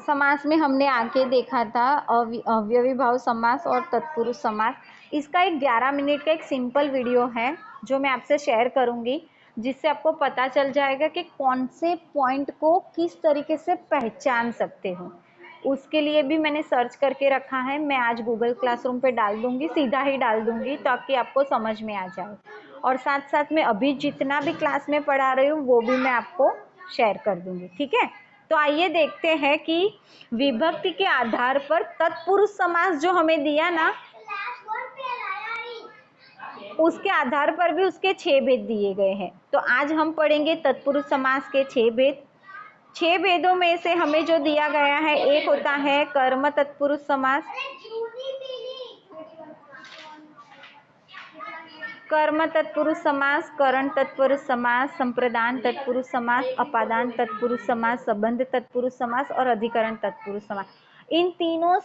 समास में हमने आगे देखा था अव्ययी भाव समास और तत्पुरुष समास। इसका एक 11 मिनट का एक सिंपल वीडियो है जो मैं आपसे शेयर करूंगी, जिससे आपको पता चल जाएगा कि कौन से पॉइंट को किस तरीके से पहचान सकते हो। उसके लिए भी मैंने सर्च करके रखा है, मैं आज गूगल क्लासरूम पे डाल दूंगी, सीधा ही डाल दूंगी ताकि आपको समझ में आ जाए। और साथ साथ में अभी जितना भी क्लास में पढ़ा रही हूँ वो भी मैं आपको शेयर कर दूंगी, ठीक है। तो आइए देखते हैं कि विभक्ति के आधार पर तत्पुरुष समास जो हमें दिया ना, उसके आधार पर भी उसके 6 भेद दिए गए हैं। तो आज हम पढ़ेंगे तत्पुरुष समास के 6 भेद। 6 भेदों में से हमें जो दिया गया है, एक होता है कर्म तत्पुरुष समास, कर्म तत्पुरुष समास, करण तत्पुरुष समास, संप्रदान तत्पुरुष समास, अपादान तत्पुरुष समास, संबंध तत्पुरुष समास और अधिकरण तत्पुरुष समास। इन तीनों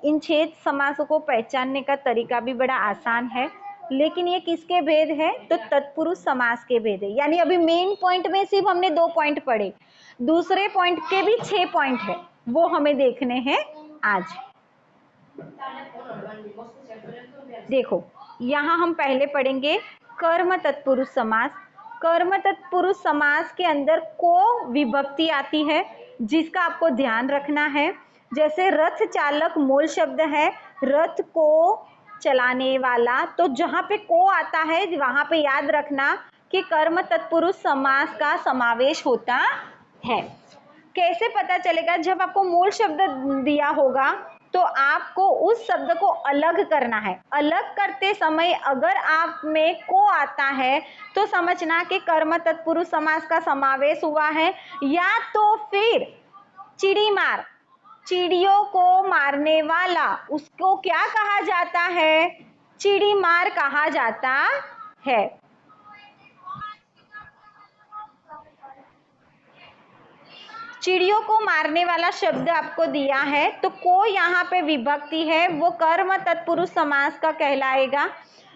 इन 6 समासों को पहचानने का तरीका भी बड़ा आसान है, लेकिन ये किसके भेद है? तो तत्पुरुष समास के भेद है। यानी अभी मेन पॉइंट में सिर्फ हमने 2 पॉइंट पढ़े, दूसरे पॉइंट के भी 6 पॉइंट है, वो हमें देखने हैं आज। देखो, यहाँ हम पहले पढ़ेंगे कर्म तत्पुरुष समास। कर्म तत्पुरुष समास के अंदर को विभक्ति आती है, जिसका आपको ध्यान रखना है। जैसे रथ चालक मूल शब्द है, रथ को चलाने वाला, तो जहाँ पे को आता है वहां पे याद रखना कि कर्म तत्पुरुष समास का समावेश होता है। कैसे पता चलेगा? जब आपको मूल शब्द दिया होगा तो आपको उस शब्द को अलग करना है। अलग करते समय अगर आप में को आता है तो समझना कि कर्म तत्पुरुष समास का समावेश हुआ है। या तो फिर चिड़ी मार, चिड़ियों को मारने वाला, उसको क्या कहा जाता है? चिड़ी मार कहा जाता है। चिड़ियों को मारने वाला शब्द आपको दिया है, तो को यहाँ पे विभक्ति है, वो कर्म तत्पुरुष समास का कहलाएगा।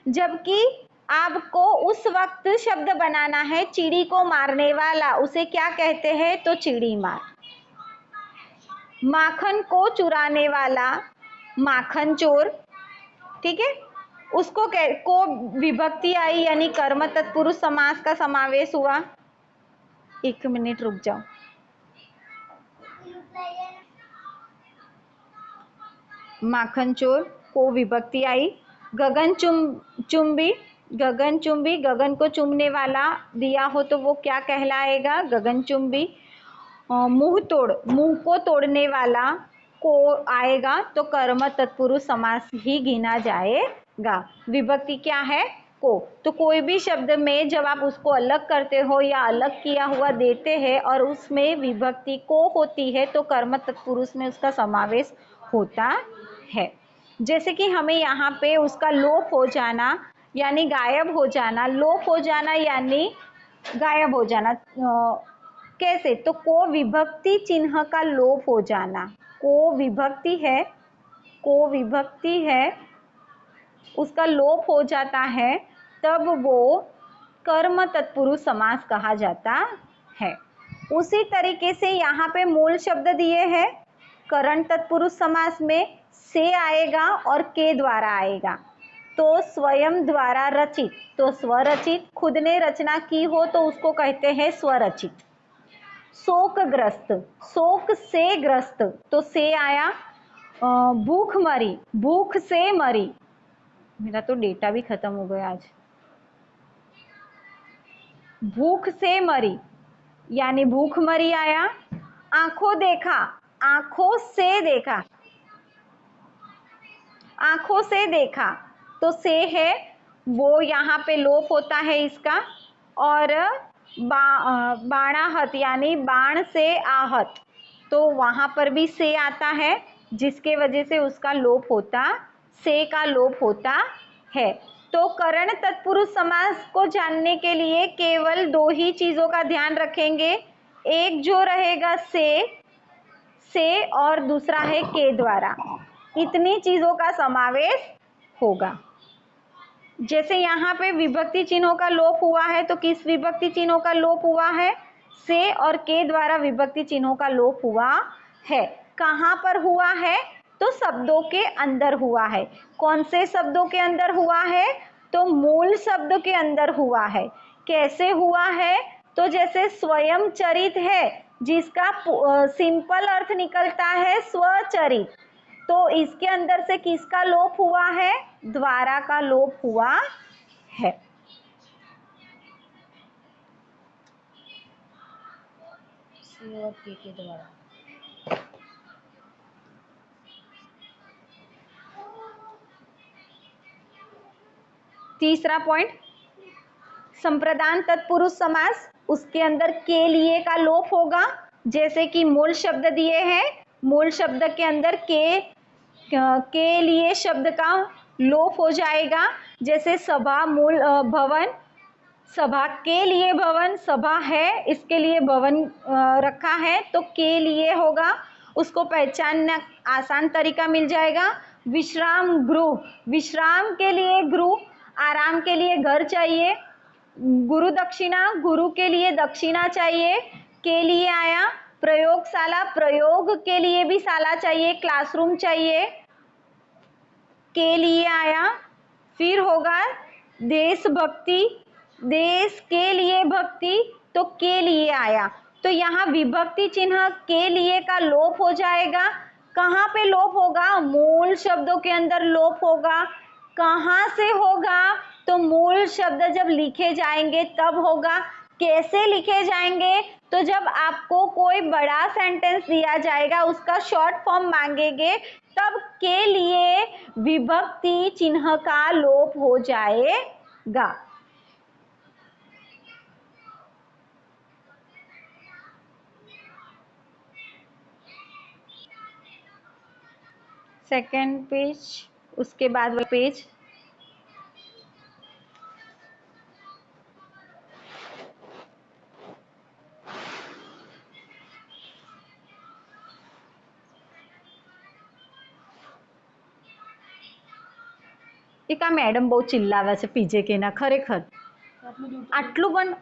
जबकि आपको उस वक्त शब्द बनाना है चिड़ी को मारने वाला, उसे क्या कहते हैं? तो चिड़ी मार। माखन को चुराने वाला, माखन चोर, ठीक है, उसको को विभक्ति आई, यानी कर्म तत्पुरुष समास का समावेश हुआ। 1 मिनट रुक जाओ। माखन चोर को विभक्ति आई। गगन चुंबी, गगन चुंबी, गगन को चुमने वाला दिया हो तो वो क्या कहलाएगा? गगन चुंबी। मुंह तोड़, मुंह को तोड़ने वाला को आएगा तो कर्म तत्पुरुष समास ही गिना जाएगा। विभक्ति क्या है? को। तो कोई भी शब्द में जब आप उसको अलग करते हो या अलग किया हुआ देते हैं और उसमें विभक्ति को होती है तो कर्म तत्पुरुष में उसका समावेश होता है। जैसे कि हमें यहाँ पे उसका लोप हो जाना यानी गायब हो जाना, लोप हो जाना यानी गायब हो जाना। कैसे? तो को विभक्ति चिन्ह का लोप हो जाना। को विभक्ति है, को विभक्ति है, उसका लोप हो जाता है, तब वो कर्म तत्पुरुष समास कहा जाता है। उसी तरीके से यहाँ पे मूल शब्द दिए हैं, करण तत्पुरुष समास में से आएगा और के द्वारा आएगा। तो स्वयं द्वारा रचित, तो स्वरचित, खुद ने रचना की हो तो उसको कहते हैं स्वरचित। शोकग्रस्त, शोक से ग्रस्त, तो से आया। भूख मरी, भूख से मरी। मेरा तो डेटा भी खत्म हो गया आज। भूख से मरी यानी भूख मरी आया। आंखों देखा, आंखों से देखा, आंखों से देखा, तो से है वो यहाँ पे लोप होता है इसका। और बाणाहत यानी बाण से आहत, तो वहाँ पर भी से आता है, जिसके वजह से उसका लोप होता, से का लोप होता है। तो करण तत्पुरुष समास को जानने के लिए केवल 2 ही चीज़ों का ध्यान रखेंगे। एक जो रहेगा से और दूसरा है के द्वारा। इतनी चीज़ों का समावेश होगा। जैसे यहाँ पे विभक्ति चिन्हों का लोप हुआ है, तो किस विभक्ति चिन्हों का लोप हुआ है? से और के द्वारा विभक्ति चिन्हों का लोप हुआ है। कहाँ पर हुआ है? तो शब्दों के अंदर हुआ है। कौन से शब्दों के अंदर हुआ है? तो मूल शब्द के अंदर हुआ है। कैसे हुआ है? तो जैसे स्वयं चरित है, जिसका सिंपल अर्थ निकलता है स्वचरित, तो इसके अंदर से किसका लोप हुआ है? द्वारा का लोप हुआ है। के द्वारा। तीसरा पॉइंट, संप्रदान तत्पुरुष समास, उसके अंदर के लिए का लोप होगा। जैसे कि मूल शब्द दिए हैं, मूल शब्द के अंदर के लिए शब्द का लोप हो जाएगा। जैसे सभा, मूल भवन, सभा के लिए भवन, सभा है इसके लिए भवन रखा है, तो के लिए होगा, उसको पहचानना आसान तरीका मिल जाएगा। विश्राम गृह, विश्राम के लिए गृह, आराम के लिए घर चाहिए। गुरु दक्षिणा, गुरु के लिए दक्षिणा चाहिए, के लिए आया। प्रयोगशाला, प्रयोग के लिए भी शाला चाहिए, क्लासरूम चाहिए, के लिए आया। फिर होगा देशभक्ति, देश के लिए भक्ति, तो के लिए आया। तो यहाँ विभक्ति चिन्ह के लिए का लोप हो जाएगा। कहाँ पे लोप होगा? मूल शब्दों के अंदर लोप होगा। कहाँ से होगा? तो मूल शब्द जब लिखे जाएंगे तब होगा। कैसे लिखे जाएंगे? तो जब आपको कोई बड़ा सेंटेंस दिया जाएगा, उसका शॉर्ट फॉर्म मांगेंगे, तब के लिए विभक्ति चिन्ह का लोप हो जाएगा। सेकेंड पेज, उसके बाद वाला पेज, એક આ મેડમ બહુ ચિલ્લાવે છે પીજે કે ના, ખરેખર આટલું પણ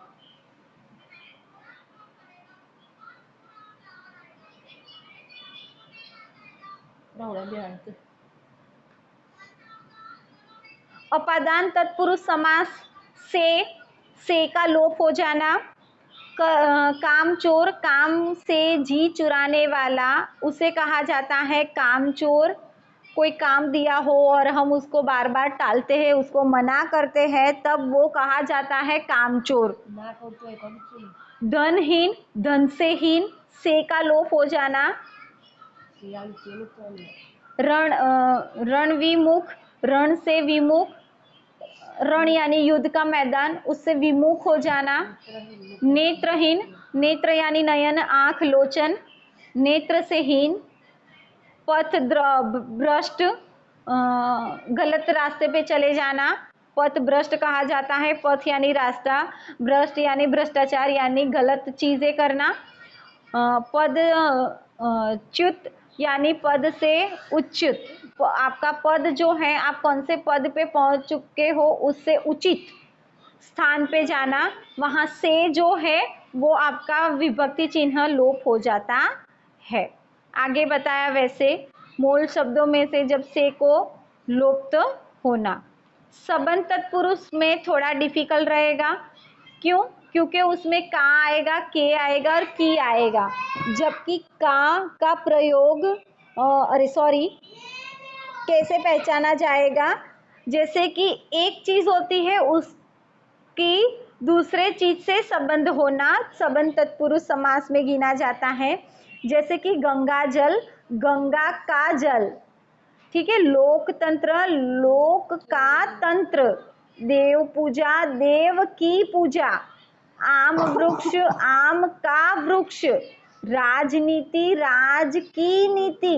अपादान तत्पुरुष समास से का लोप हो जाना। कामचोर, काम से जी चुराने वाला, उसे कहा जाता है कामचोर। कोई काम दिया हो और हम उसको बार बार टालते हैं, उसको मना करते हैं, तब वो कहा जाता है कामचोर। धनहीन, धन से हीन, से का लोप हो जाना। रण विमुख, रण से विमुख, रण यानी युद्ध का मैदान, उससे विमुख हो जाना। नेत्रहीन, नेत्र यानी नयन, आंख, लोचन, नेत्र से हीन। पथ भ्रष्ट, गलत रास्ते पे चले जाना, पथ भ्रष्ट कहा जाता है। पथ यानी रास्ता, भ्रष्ट यानी भ्रष्टाचार यानी गलत चीजें करना। पद च्युत यानी पद से उच्युत, आपका पद जो है, आप कौन से पद पे पहुंच चुके हो, उससे उचित स्थान पे जाना। वहां से जो है वो आपका विभक्ति चिन्ह लोप हो जाता है। आगे बताया वैसे मूल शब्दों में से जब से को लोप्त होना। सबंध तत्पुरुष में थोड़ा डिफिकल्ट रहेगा। क्यों? क्योंकि उसमें का आएगा, के आएगा और की आएगा, जबकि का प्रयोग कैसे पहचाना जाएगा? जैसे कि एक चीज होती है, उसकी दूसरे चीज से संबंध होना सबंध तत्पुरुष समास में गिना जाता है। जैसे कि गंगा जल, गंगा का जल, ठीक है। लोकतंत्र, लोक का तंत्र। देव पूजा, देव की पूजा। आम वृक्ष, आम का वृक्ष। राजनीति, राज की नीति।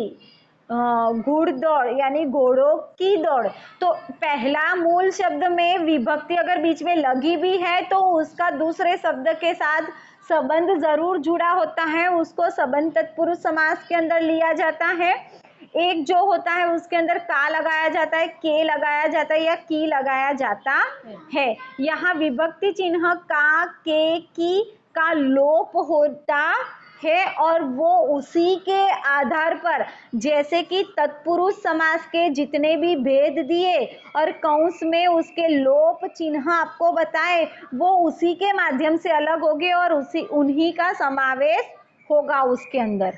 घुड़दौड़ यानी घोड़ों की दौड़। तो पहला मूल शब्द में विभक्ति अगर बीच में लगी भी है तो उसका दूसरे शब्द के साथ संबंध जरूर जुड़ा होता है, उसको संबंध तत्पुरुष समास के अंदर लिया जाता है। एक जो होता है उसके अंदर का लगाया जाता है, के लगाया जाता है या की लगाया जाता है। यहाँ विभक्ति चिन्ह का, के, की का लोप होता है और वो उसी के आधार पर, जैसे कि तत्पुरुष समास के जितने भी भेद दिए और कंस में उसके लोप चिन्ह आपको बताए, वो उसी के माध्यम से अलग होंगे और उन्हीं का समावेश होगा उसके अंदर।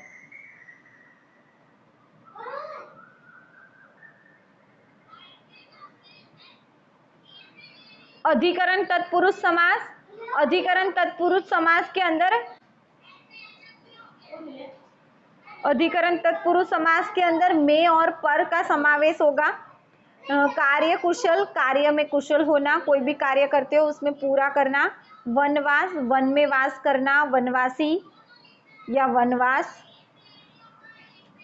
अधिकरण तत्पुरुष समास, अधिकरण तत्पुरुष समास के अंदर, अधिकरण तत्पुरुष समास के अंदर में और पर का समावेश होगा। कार्य कुशल, कार्य में कुशल होना, कोई भी कार्य करते हो उसमें पूरा करना। वनवास, वन में वास करना, वनवासी या वनवास।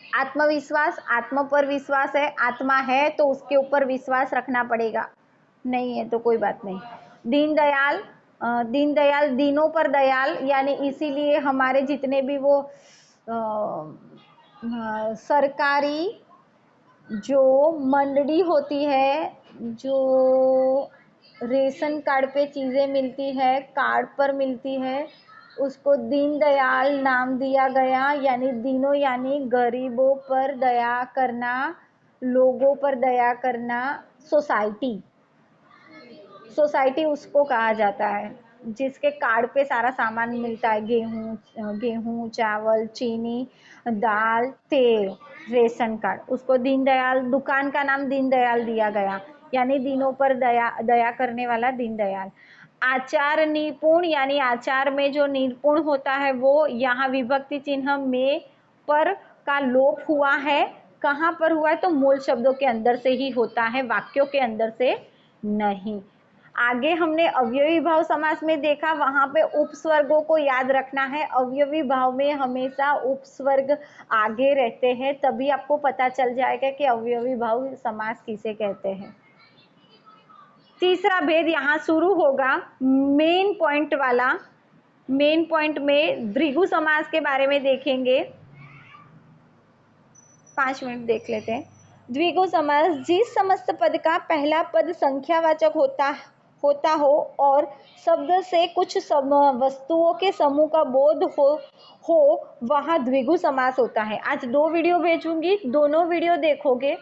आत्मविश्वास, आत्मा पर विश्वास है, आत्मा है तो उसके ऊपर विश्वास रखना पड़ेगा, नहीं है तो कोई बात नहीं। दीनदयाल, दीनदयाल दीनों पर दयाल, यानी इसीलिए हमारे जितने भी वो सरकारी जो मंडी होती है, जो रेशन कार्ड पे चीज़ें मिलती है, कार्ड पर मिलती है, उसको दीनदयाल नाम दिया गया, यानी दीनों यानी गरीबों पर दया करना, लोगों पर दया करना। सोसाइटी, सोसाइटी उसको कहा जाता है जिसके कार्ड पे सारा सामान मिलता है, गेहूँ, चावल, चीनी, दाल, तेल, रेशन कार्ड, उसको दीनदयाल, दुकान का नाम दीनदयाल दिया गया, यानी दीनों पर दया करने वाला दीनदयाल। आचार निपुण, यानी आचार में जो निपुण होता है वो, यहाँ विभक्ति चिन्ह में पर का लोप हुआ है। कहाँ पर हुआ है? तो मूल शब्दों के अंदर से ही होता है, वाक्यों के अंदर से नहीं। आगे हमने अवयवी भाव समास में देखा, वहां पे उपस्वर्गों को याद रखना है। अवयवी भाव में हमेशा उपस्वर्ग आगे रहते हैं, तभी आपको पता चल जाएगा कि अवयवी भाव समास किसे कहते हैं। तीसरा भेद यहाँ शुरू होगा मेन पॉइंट वाला। मेन पॉइंट में द्विगु समास के बारे में देखेंगे, 5 मिनट देख लेते हैं। द्विगु समास, जिस समस्त पद का पहला पद संख्यावाचक होता हो और शब्द से कुछ वस्तुओं के समूह का बोध हो वहाँ द्विगु समास होता है। आज 2 वीडियो भेजूंगी, दोनों वीडियो देखोगे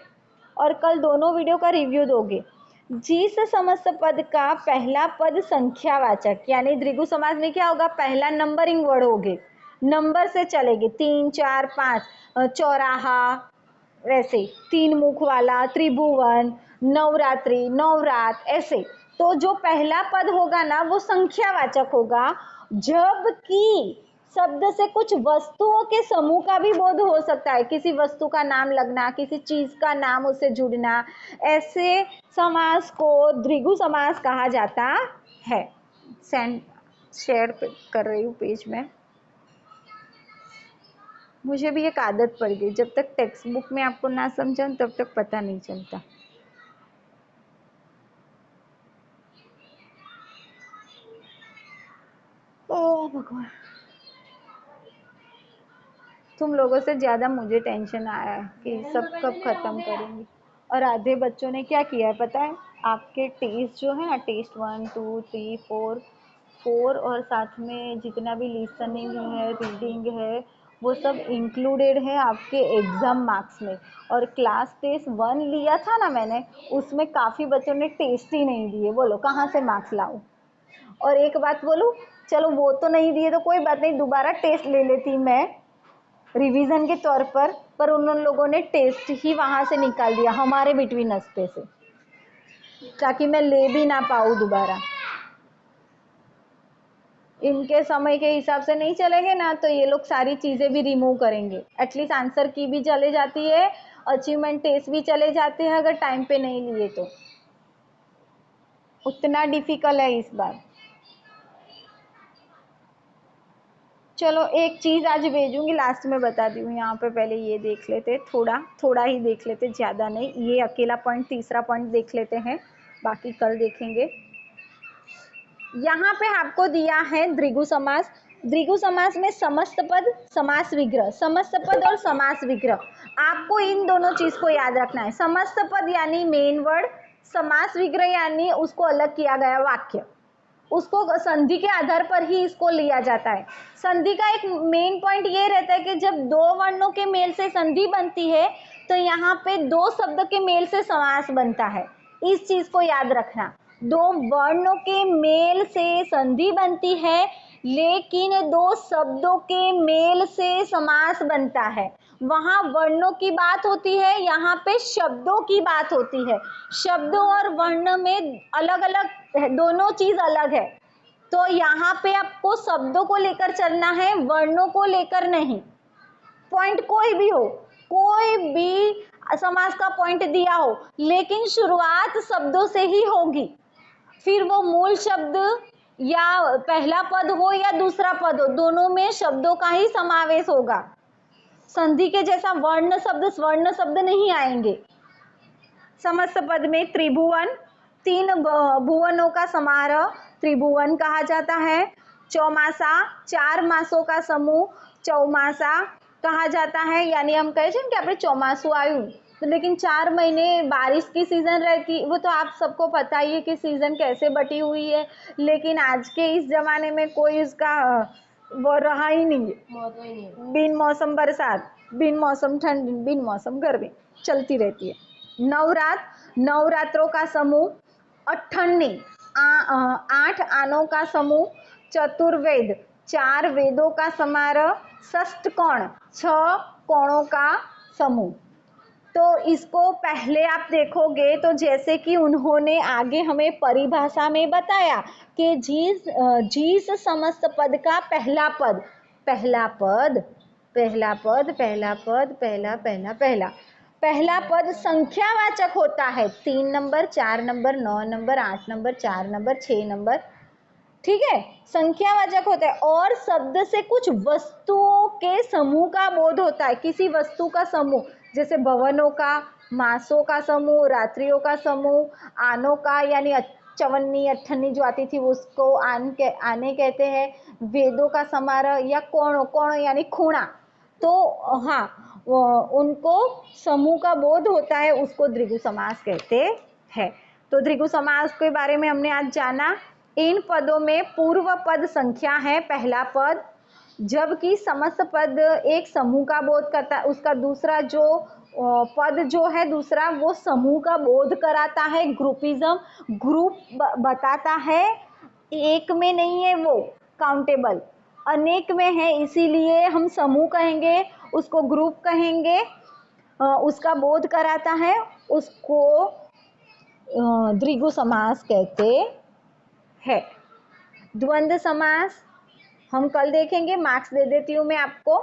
और कल दोनों वीडियो का रिव्यू दोगे। जिस समस्त पद का पहला पद संख्यावाचक, यानी द्विगु समास में क्या होगा? पहला नंबरिंग वर्ड होगे, नंबर से चलेगी, 3, 4, 5, चौराहा, वैसे 3 मुख वाला, त्रिभुवन, नवरात्रि, नवरात, ऐसे। तो जो पहला पद होगा ना वो संख्यावाचक होगा, जबकि शब्द से कुछ वस्तुओं के समूह का भी बोध हो सकता है, किसी वस्तु का नाम लगना, किसी चीज का नाम उससे जुड़ना, ऐसे समास को द्विगु समास कहा जाता है। शेयर कर रही हूँ पेज में। मुझे भी एक आदत पड़ गई, जब तक टेक्स्ट बुक में आपको ना समझाऊं तब तक पता नहीं चलता। ओ भगवान, तुम लोगों से ज़्यादा मुझे टेंशन आया है कि सब कब ख़त्म करेंगे। और आधे बच्चों ने क्या किया है पता है? आपके टेस्ट जो है ना, टेस्ट 1, 2, 3, 4 और साथ में जितना भी लिसनिंग है, रीडिंग है, वो सब इंक्लूडेड है आपके एग्ज़ाम मार्क्स में। और क्लास टेस्ट 1 लिया था ना मैंने, उसमें काफ़ी बच्चों ने टेस्ट ही नहीं दिए। बोलो कहाँ से मार्क्स लाऊं? और एक बात बोलूं, चलो वो तो नहीं दिए तो कोई बात नहीं, दोबारा टेस्ट ले लेती मैं रिवीजन के तौर पर उन लोगों ने टेस्ट ही वहां से निकाल दिया हमारे बिटवीन अस पे से, ताकि मैं ले भी ना पाऊँ दोबारा। इनके समय के हिसाब से नहीं चलेंगे ना तो ये लोग सारी चीज़ें भी रिमूव करेंगे। एटलीस्ट आंसर की भी चले जाती है, अचीवमेंट टेस्ट भी चले जाते हैं अगर टाइम पे नहीं लिए तो। उतना डिफिकल्ट है इस बार। चलो एक चीज़ आज भेजूंगी, लास्ट में बता दी हूँ। यहाँ पे पहले ये देख लेते, थोड़ा ही देख लेते, ज़्यादा नहीं। ये अकेला पॉइंट, तीसरा पॉइंट देख लेते हैं, बाकी कल देखेंगे। यहाँ पे आपको दिया है द्विगु समास। द्विगु समास में समस्त पद, समास विग्रह, समस्त पद और समास विग्रह, आपको इन दोनों चीज़ को याद रखना है। समस्त पद यानी मेन वर्ड, समास विग्रह यानी उसको अलग किया गया वाक्य। उसको संधि के आधार पर ही इसको लिया जाता है। संधि का एक मेन पॉइंट ये रहता है कि जब दो वर्णों के मेल से संधि बनती है तो यहाँ पे दो शब्द के मेल से समास बनता है। इस चीज को याद रखना, दो वर्णों के मेल से संधि बनती है लेकिन दो शब्दों के मेल से समास बनता है। वहां वर्णों की बात होती है, यहाँ पे शब्दों की बात होती है। शब्दों और वर्ण में अलग अलग है, दोनों चीज अलग है। तो यहाँ पे आपको शब्दों को लेकर चलना है, वर्णों को लेकर नहीं। पॉइंट कोई भी हो, कोई भी समास का पॉइंट दिया हो, लेकिन शुरुआत शब्दों से ही होगी। फिर वो मूल शब्द या पहला पद हो या दूसरा पद हो, दोनों में शब्दों का ही समावेश होगा। संधि के जैसा वर्ण शब्द स्वर्ण शब्द नहीं आएंगे। समस्त पद में त्रिभुवन, तीन भुवनों का समारोह त्रिभुवन कहा जाता है। चौमासा, चार मासों का समूह चौमासा कहा जाता है। यानी हम कहे कि આપણે ચોમાસું આવ્યું तो लेकिन 4 महीने बारिश की सीजन रहती, वो तो आप सबको पता ही है कि सीजन कैसे बटी हुई है। लेकिन आज के इस जमाने में कोई इसका वो रहा ही नहीं है। बिन मौसम बरसात, बिन मौसम ठंड, बिन मौसम गर्मी चलती रहती है। नवरात, नवरात्रों का समूह। अट्ठन्नी, 8 आनों का समूह। चतुर्वेद, 4 वेदों का समारोह। षष्टकोण, 6 कोणों का समूह। तो इसको पहले आप देखोगे तो जैसे कि उन्होंने आगे हमें परिभाषा में बताया कि जिस समस्त पद का पहला पद, पहला पद, पहला पद, पहला पद, पहला पहला पहला पहला पद संख्यावाचक होता है। 3 number, 4 number, 9 number, 8 number, 4 number, 6 number, ठीक है, संख्यावाचक होता है। और शब्द से कुछ वस्तुओं के समूह का बोध होता है, किसी वस्तु का समूह, जैसे भवनों का, मासों का समूह, रात्रियों का समूह, आनों का यानी चवन्नी अट्ठन्नी जो आती थी उसको आने कहते हैं। वेदों का समारोह या कोणों, कोण यानी खूणा, तो हाँ उनको समूह का बोध होता है, उसको द्विगु समास कहते हैं। तो द्विगु समास के बारे में हमने आज जाना। इन पदों में पूर्व पद संख्या है, पहला पद, जबकि समस्त पद एक समूह का बोध करता है। उसका दूसरा जो पद जो है दूसरा, वो समूह का बोध कराता है, ग्रुपिज्म, ग्रुप बताता है। एक में नहीं है वो काउंटेबल, अनेक में है, इसीलिए हम समूह कहेंगे, उसको ग्रुप कहेंगे। उसका बोध कराता है, उसको द्विगु समास कहते है। द्वंद्व समास हम कल देखेंगे, मार्क्स दे देती हूँ मैं आपको।